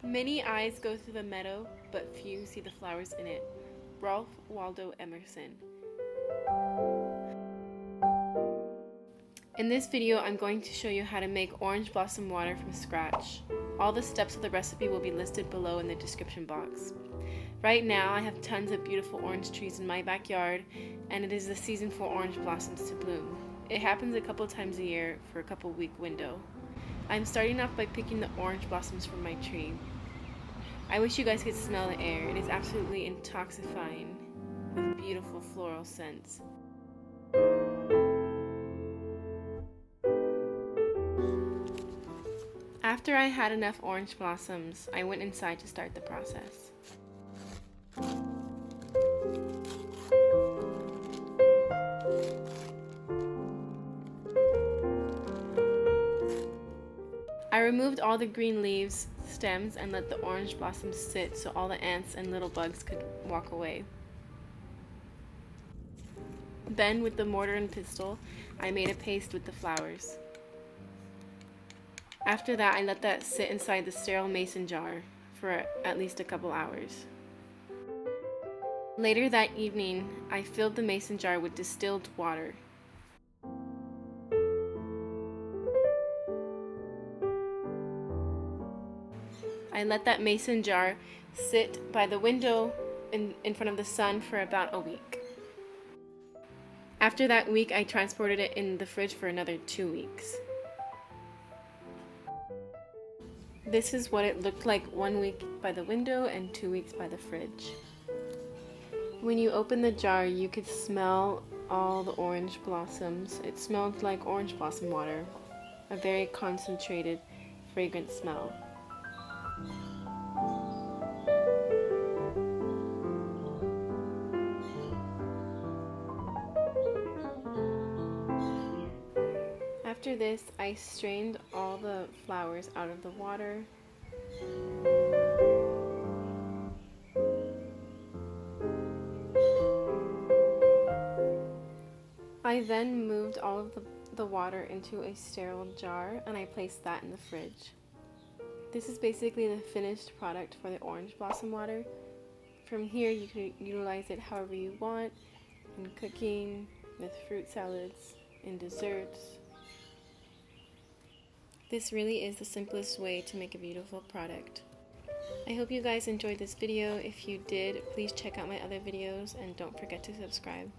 Many eyes go through the meadow, but few see the flowers in it. Ralph Waldo Emerson. In this video, I'm going to show you how to make orange blossom water from scratch. All the steps of the recipe will be listed below in the description box. Right now, I have tons of beautiful orange trees in my backyard, and it is the season for orange blossoms to bloom. It happens a couple times a year for a couple-week window. I'm starting off by picking the orange blossoms from my tree. I wish you guys could smell the air. It is absolutely intoxifying with beautiful floral scents. After I had enough orange blossoms, I went inside to start the process. I removed all the green leaves, stems, and let the orange blossoms sit so all the ants and little bugs could walk away. Then, with the mortar and pestle, I made a paste with the flowers. After that, I let that sit inside the sterile mason jar for at least a couple hours. Later that evening, I filled the mason jar with distilled water. I let that mason jar sit by the window in front of the sun for about a week. After that week, I transported it in the fridge for another 2 weeks. This is what it looked like 1 week by the window and 2 weeks by the fridge. When you open the jar, you could smell all the orange blossoms. It smelled like orange blossom water, a very concentrated, fragrant smell. After this, I strained all the flowers out of the water. I then moved all of the water into a sterile jar and I placed that in the fridge. This is basically the finished product for the orange blossom water. From here, you can utilize it however you want, in cooking, with fruit salads, in desserts. This really is the simplest way to make a beautiful product. I hope you guys enjoyed this video. If you did, please check out my other videos and don't forget to subscribe.